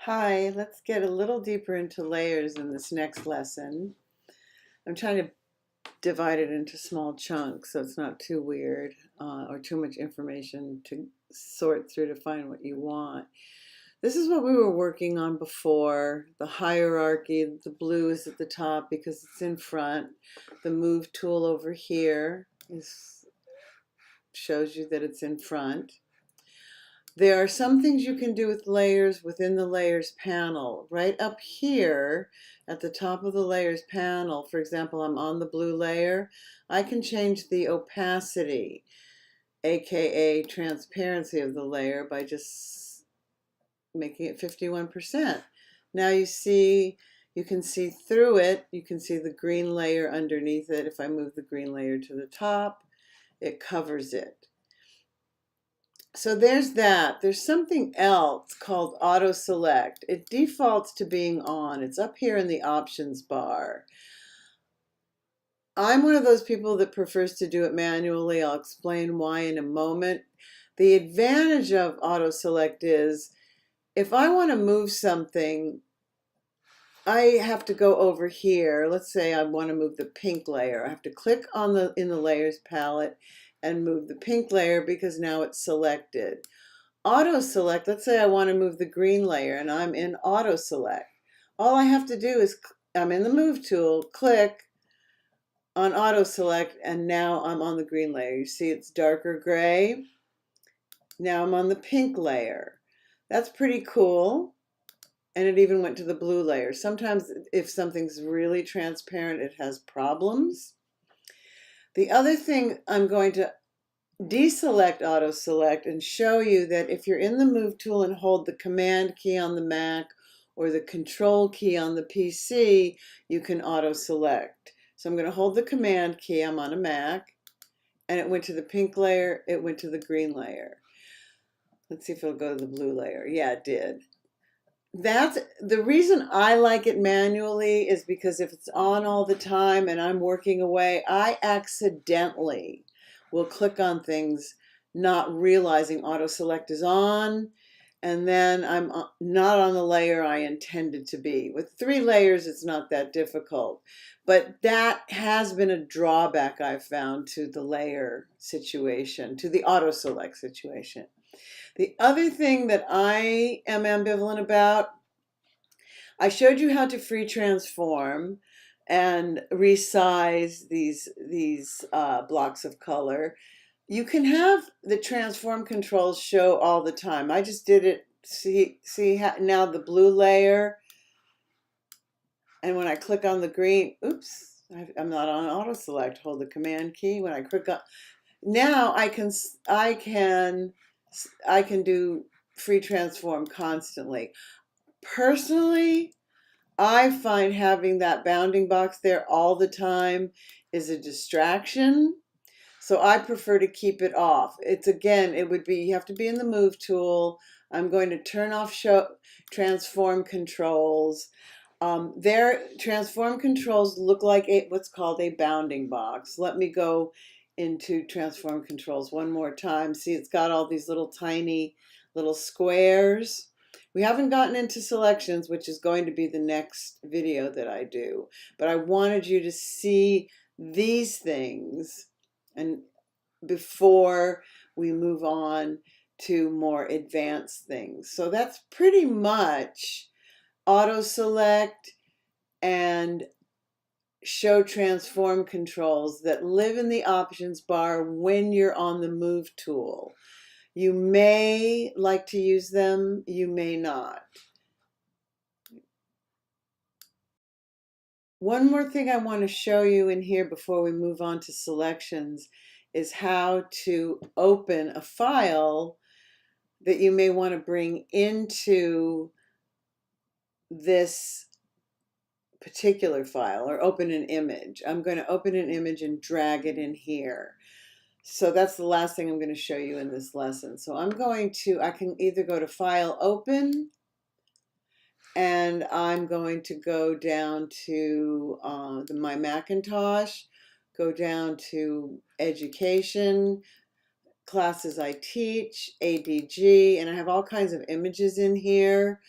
Hi, let's get a little deeper into layers in this next lesson. I'm trying to divide it into small chunks so it's not too weird or too much information to sort through to find what you want. This is what we were working on before, the hierarchy. The blue is at the top because it's in front. The move tool over here shows you that it's in front. There are some things you can do with layers within the layers panel. Right up here at the top of the layers panel, for example, I'm on the blue layer, I can change the opacity, aka transparency of the layer, by just making it 51%. Now you can see through it, you can see the green layer underneath it. If I move the green layer to the top, it covers it. So there's that. There's something else called auto select. It defaults to being on. It's up here in the options bar. I'm one of those people that prefers to do it manually. I'll explain why in a moment. The advantage of auto select is if I want to move something, I have to go over here. Let's say I want to move the pink layer. I have to click on in the layers palette and move the pink layer because now it's selected. Auto select, let's say I want to move the green layer and I'm in auto select. All I have to do is, I'm in the move tool, click on auto select, and now I'm on the green layer. You see it's darker gray. Now I'm on the pink layer. That's pretty cool. And it even went to the blue layer. Sometimes if something's really transparent, it has problems. The other thing, I'm going to deselect auto select and show you that if you're in the move tool and hold the command key on the Mac or the control key on the PC, you can auto select. So I'm going to hold the command key. I'm on a Mac and it went to the pink layer, it went to the green layer. Let's see if it'll go to the blue layer. Yeah, it did. That's the reason I like it manually, is because if it's on all the time and I'm working away, I accidentally will click on things not realizing auto select is on, and then I'm not on the layer I intended to be. With 3 layers, it's not that difficult, but that has been a drawback I've found to the layer situation, to the auto select situation. The other thing that I am ambivalent about, I showed you how to free transform and resize these blocks of color. You can have the transform controls show all the time. I just did it. See how, now the blue layer, and when I click on the green, oops, I'm not on auto select. Hold the command key. When I click on, now I can do free transform constantly. Personally, I find having that bounding box there all the time is a distraction. So I prefer to keep it off. It's, again, it would be, you have to be in the move tool. I'm going to turn off show transform controls. Their transform controls look like what's called a bounding box. Let me go into transform controls one more time. See, it's got all these little tiny little squares. We haven't gotten into selections, which is going to be the next video that I do, but I wanted you to see these things and before we move on to more advanced things. So that's pretty much auto select and show transform controls that live in the options bar when you're on the move tool. You may like to use them, you may not. One more thing I want to show you in here before we move on to selections is how to open a file that you may want to bring into this particular file, or open an image. I'm going to open an image and drag it in here. So that's the last thing I'm going to show you in this lesson. So I can either go to File, Open, and I'm going to go down to my Macintosh, go down to Education, Classes I Teach, ADG, and I have all kinds of images in here.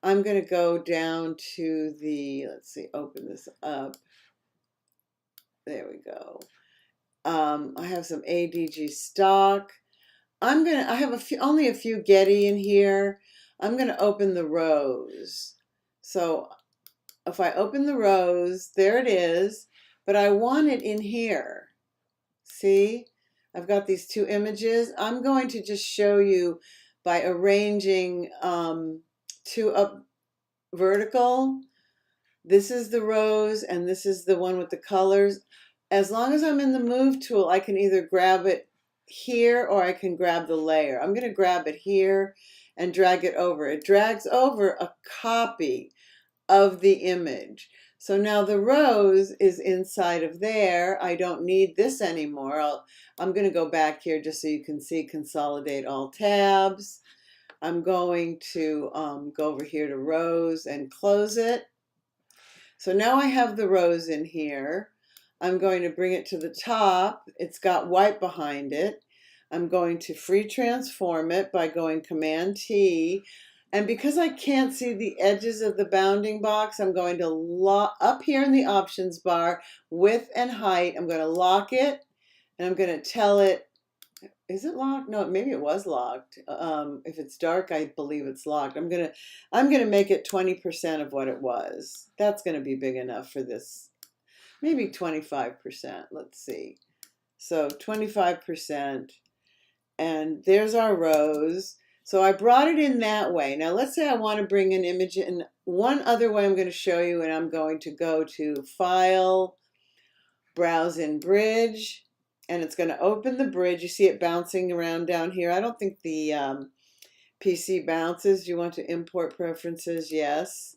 I'm going to go down to the, let's see, open this up. There we go. I have some ADG stock. I have only a few Getty in here. I'm going to open the rows. So if I open the rows, there it is, but I want it in here. See, I've got these two images. I'm going to just show you by arranging two up vertical. This is the rows and this is the one with the colors. As long as I'm in the move tool, I can either grab it here or I can grab the layer. I'm going to grab it here and drag it over. It drags over a copy of the image. So now the rose is inside of there. I don't need this anymore. I'm going to go back here just so you can see consolidate all tabs. I'm going to go over here to rows and close it. So now I have the rose in here. I'm going to bring it to the top. It's got white behind it. I'm going to free transform it by going Command T. And because I can't see the edges of the bounding box, I'm going to lock up here in the options bar, width and height. I'm going to lock it and I'm going to tell it, is it locked? No, maybe it was locked. If it's dark, I believe it's locked. I'm gonna make it 20% of what it was. That's gonna be big enough for this. Maybe 25%. Let's see. So 25%, and there's our rows. So I brought it in that way. Now let's say I want to bring an image in one other way. I'm going to show you, and I'm going to go to File, Browse in Bridge. And it's going to open the bridge. You see it bouncing around down here. I don't think the PC bounces. You want to import preferences? Yes.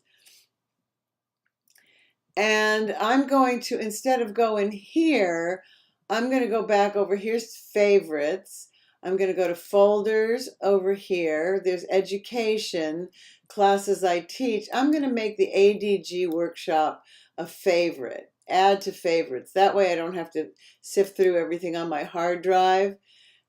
And I'm going to, instead of going here, I'm going to go back over. Here's favorites. I'm going to go to folders over here. There's education, classes I teach. I'm going to make the ADG workshop a favorite. Add to favorites. That way I don't have to sift through everything on my hard drive.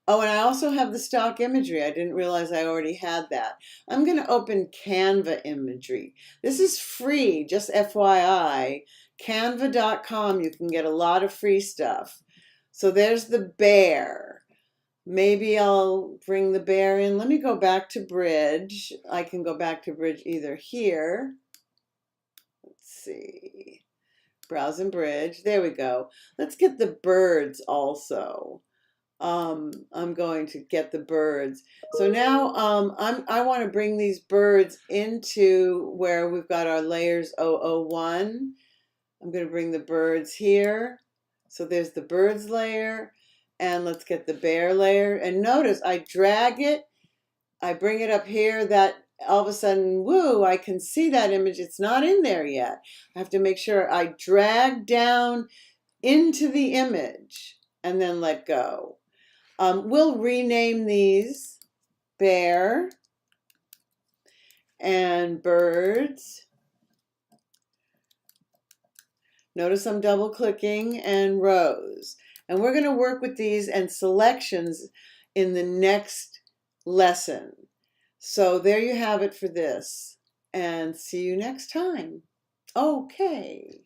Oh, and I also have the stock imagery. I didn't realize I already had that. I'm going to open Canva imagery. This is free, just FYI. Canva.com, you can get a lot of free stuff. So there's the bear. Maybe I'll bring the bear in. Let me go back to bridge. I can go back to bridge either here. Let's see. Browse and bridge. There we go. Let's get the birds also. I'm going to get the birds. So now I want to bring these birds into where we've got our layers 001. I'm going to bring the birds here. So there's the birds layer. And let's get the bear layer. And notice I drag it. I bring it up here. That all of a sudden, woo, I can see that image. It's not in there yet. I have to make sure I drag down into the image and then let go. We'll rename these bear and birds. Notice I'm double clicking, and rows. And we're going to work with these and selections in the next lesson. So there you have it for this, and see you next time. Okay.